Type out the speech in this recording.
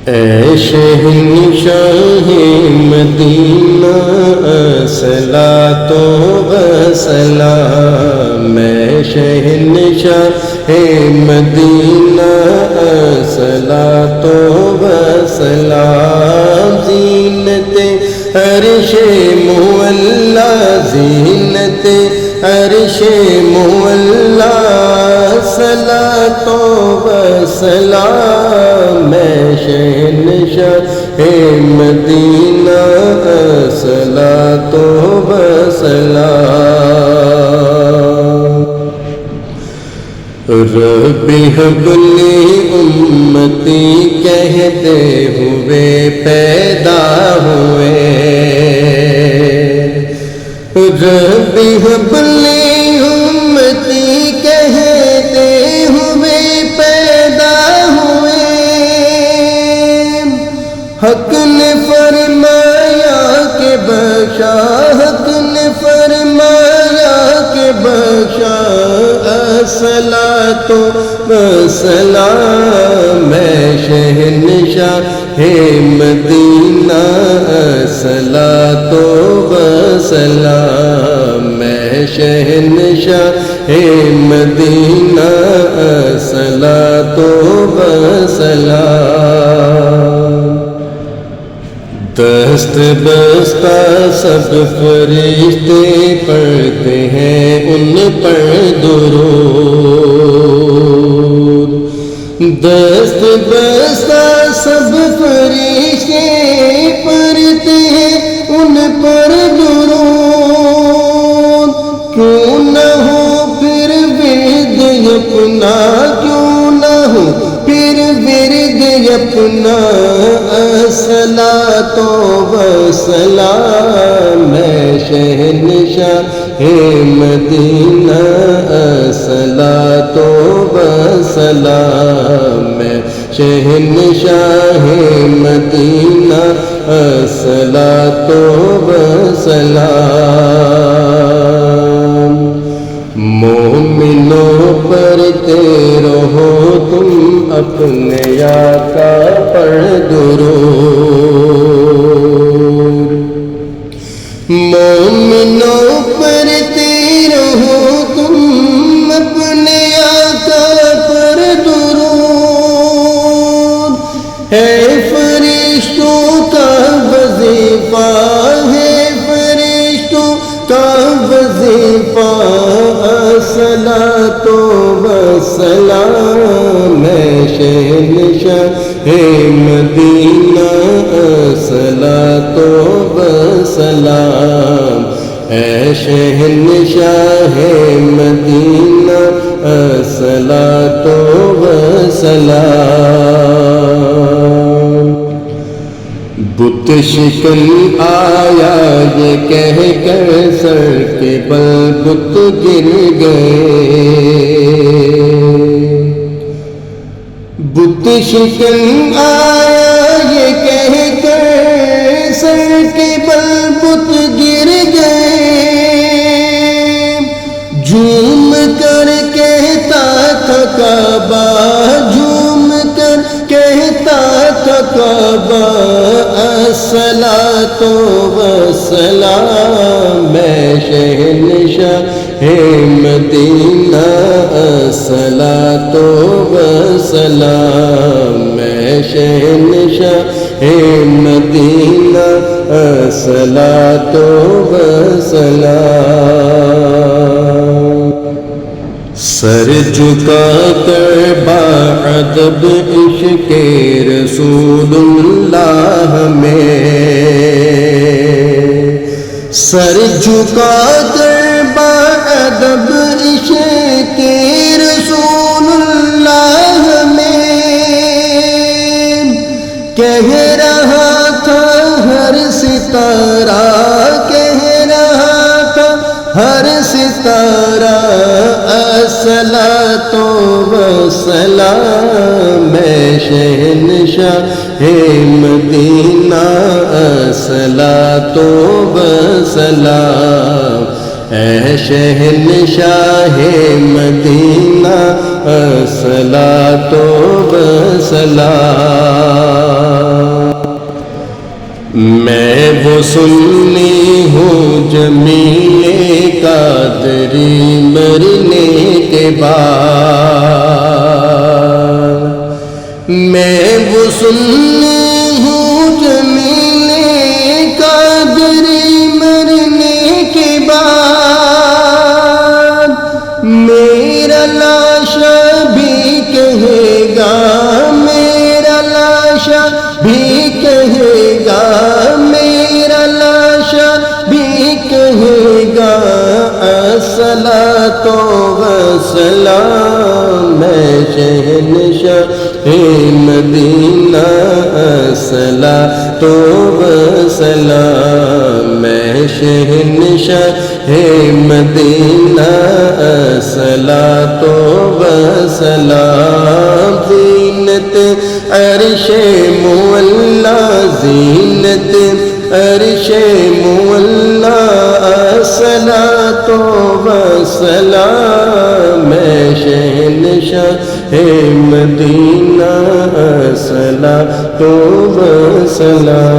اے شہنشاہ مدینہ صلاۃ و سلام، اے شہنشاہ مدینہ صلاۃ و سلام، زینت عرش مولا، زینت عرش مولا، صلاۃ و سلام، میں شہنشاہ مدینہ صلاۃ و سلام۔ رب ہب لی امتی کہتے ہوئے پیدا ہوئے، رب ہب لی امتی کہتے ہوئے پیدا ہوئے، حق نے فرمایا کہ بخشا، حق نے فرمایا کہ بخشا، صلاۃ و سلام، میں شہنشاہ مدینہ صلاۃ و سلام، میں شہنشاہ مدینہ صلاۃ و سلام۔ دست بستہ سب فرشتے پڑھتے ہیں ان پر درود، دست بستہ سب فرشتے پڑھتے ہیں ان پر درود، کیوں نہ ہو پھر ورد اپنا، کیوں نہ ہو پھر ورد اپنا، صلاۃ و سلام، میں شہنشاہ مدینہ صلاۃ و سلام، میں شہنشاہ مدینہ صلاۃ و سلام۔ مومنوں پڑھتے رہو تم اپنے آقا پر درود، مومنوں پڑھتے رہو تم اپنے آقا پر درود، ہے فرشتوں کا وظیفہ، ہے فرشتوں کا وظیفہ، صلاۃ و سلام، میں شہنشاہ مدینہ صلاۃ و سلام، اے شہنشاہ مدینہ صلاۃ و سلام۔ بت شکن آیا یہ کہہ کر سر کے بل بت گر گئے، بت شکن آیا یہ کہہ کر سر کے بل بت گر گئے، جھوم کر کہتا تھا کعبہ، جھوم کر کہتا تھا کعبہ، صلاۃ و سلام، میں شہنشاہ مدینہ صلاۃ و سلام، میں شہنشاہ مدینہ صلاۃ و سلام۔ سر جھکا کر باادب عشق رسول اللہ میں، سر جھکا کر باادب عشق رسول اللہ میں، کہہ رہا تھا ہر ستارہ، کہہ رہا تھا ہر ستارہ، صلاۃ و سلام، میں شہنشاہ مدینہ صلاۃ و سلام، اے شہنشاہ مدینہ صلاۃ و سلام۔ میں وہ سنی ہوں جمیل قادری مرنے کے بعد، میں وہ سنی ہوں جمیل قادری مرنے کے بعد، میرا لاشا بھی کہے گا، میرا لاشا بھی کہے گا، میرا لاشا بھی کہے گا، الصلاۃ والسلام میں شہنشاہ مدینہ، الصلاۃ والسلام میں شہنشاہ مدینہ، الصلاۃ والسلام زینت عرش مولا، زینت عرش مولا، الصلاۃ والسلام میں شہنشاہ مدینہ، الصلاۃ والسلام